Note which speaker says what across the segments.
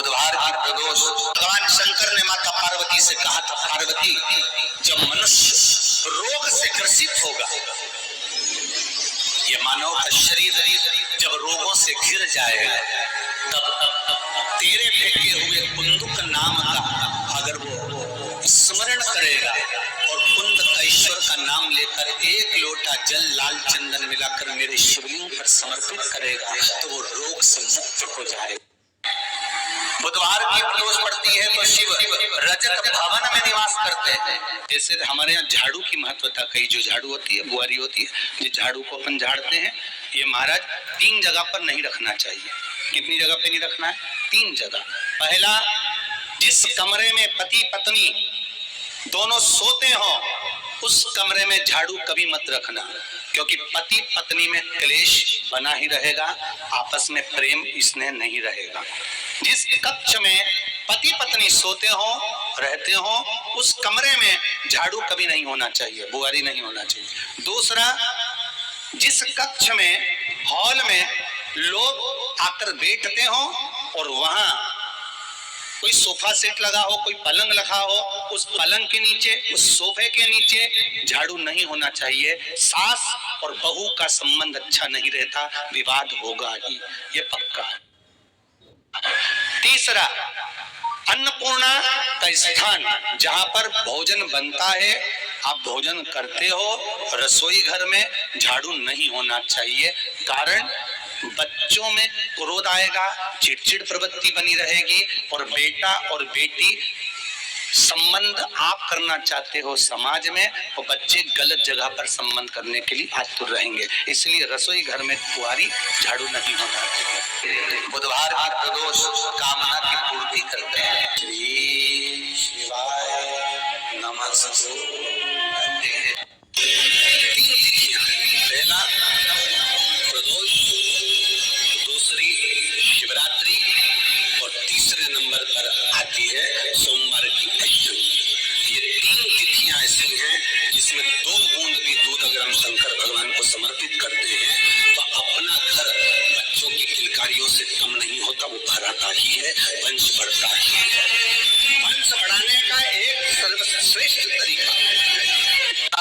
Speaker 1: बुधवार की प्रदोष भगवान शंकर ने माता पार्वती से कहा था, पार्वती जब मनुष्य रोग से ग्रसित होगा, ये मानव का शरीर जब रोगों से घिर जाएगा, तब तेरे फेंके हुए कुंदुक नाम का अगर वो स्मरण करेगा और कुंद ईश्वर का नाम लेकर एक लोटा जल लाल चंदन मिलाकर मेरे शिवलिंग पर समर्पित करेगा, तो वो रोग से मुक्त हो जाएगा। बुधवार की प्रदोष पड़ती है तो शिव रजत भवन में निवास करते हैं। जैसे हमारे यहाँ झाड़ू की महत्वता कही, जो झाड़ू होती है, बुआरी होती है, जो झाड़ू को अपन झाड़ते हैं, ये महाराज 3 जगह पर नहीं रखना चाहिए। कितनी जगह पे नहीं रखना है? 3 जगह। पहला, जिस कमरे में पति पत्नी दोनों सोते हो उस कमरे में झाड़ू कभी मत रखना, क्योंकि पति पत्नी में क्लेश बना ही रहेगा, आपस में प्रेम स्नेह नहीं रहेगा। जिस कक्ष में पति पत्नी सोते हो रहते हो उस कमरे में झाड़ू कभी नहीं होना चाहिए, बुआरी नहीं होना चाहिए। दूसरा, जिस कक्ष में हॉल में लोग आकर बैठते हो और वहां कोई सोफा सेट लगा हो, कोई पलंग लगा हो, उस पलंग के नीचे, उस सोफे के नीचे झाड़ू नहीं होना चाहिए। सास और बहू का संबंध अच्छा नहीं रहता, विवाद होगा ही, ये पक्का है। तीसरा, अन्नपूर्णा का स्थान जहां पर भोजन बनता है, आप भोजन करते हो, रसोई घर में झाड़ू नहीं होना चाहिए। कारण बच्चों में क्रोध आएगा, चिड़चिड़ प्रवृत्ति बनी रहेगी और बेटा और बेटी संबंध आप करना चाहते हो समाज में, तो बच्चे गलत जगह पर संबंध करने के लिए आतुर रहेंगे। इसलिए रसोई घर में बुआरी झाड़ू नहीं होना चाहिए। बुधवार की प्रदोष कामना की पूर्ति करते हैं। श्री शिवाय नमस्तु। 3 तिथियां, पहला प्रदोष, दूसरी शिवरात्रि और तीसरे नंबर पर आती है सोमवार की अष्टमी। ये 3 तिथियां ऐसी हैं जिसमें 2 बूंद भी दूध अगर हम शंकर भगवान को समर्पित करते हैं तो अपना घर बच्चों की किलकारियों से कम नहीं होता, वो भराता ही है, वंश बढ़ता ही है। वंश बढ़ाने का एक सर्वश्रेष्ठ तरीका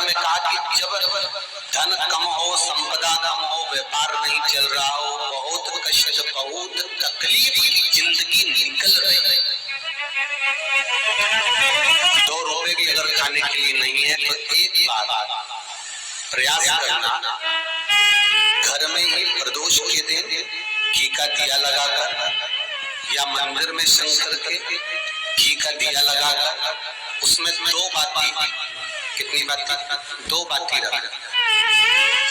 Speaker 1: में कहा कि जब धन कम हो, संपदा कम हो, व्यापार नहीं चल रहा हो, बहुत कष्ट, बहुत तकलीफ की जिंदगी निकल रही, 2 रुपए भी अगर खाने के लिए नहीं है तो एक बार प्रयास करना, घर में ही प्रदोष के दिन घी का दिया लगाकर या मंदिर में शंकर के घी का दिया लगाकर उसमें 2 बाती, कितनी बाती? 2 बाती रखना,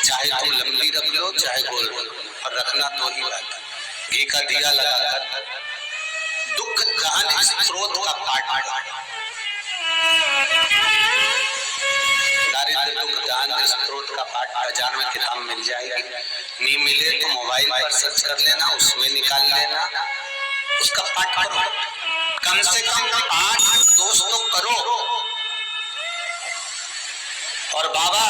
Speaker 1: चाहे तुम लंबी रख लो चाहे गोल, और रखना 2 ही बाती। घी का दिया लगाकर दुख दहन स्त्रोत का पाठ, दारिद्र दुख दहन स्त्रोत का पाठ बाजार में किताब मिल जाएगी। नहीं मिले तो मोबाइल पर सर्च कर लेना, उसमें निकाल लेना, उसका पाठ करो। कम से कम 8 दोस्तों करो। और बाबा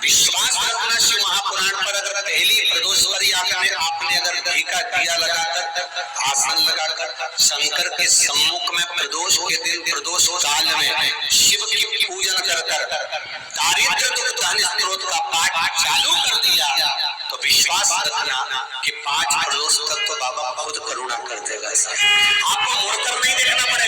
Speaker 1: विश्वास रखना, शिव महापुराण पर अगर पहली प्रदोषवरी आपने अगर घी का दिया लगाकर, आसन लगाकर शंकर के सम्मुख में प्रदोष के दिन, प्रदोष काल में शिव की पूजन कर दारिद्र दुख दहन स्त्रोत का पाठ चालू कर दिया तो विश्वास रखना कि 5 प्रदोष तक तो बाबा खुद करुणा कर देगा। आपको मुड़कर नहीं देखना पड़ेगा।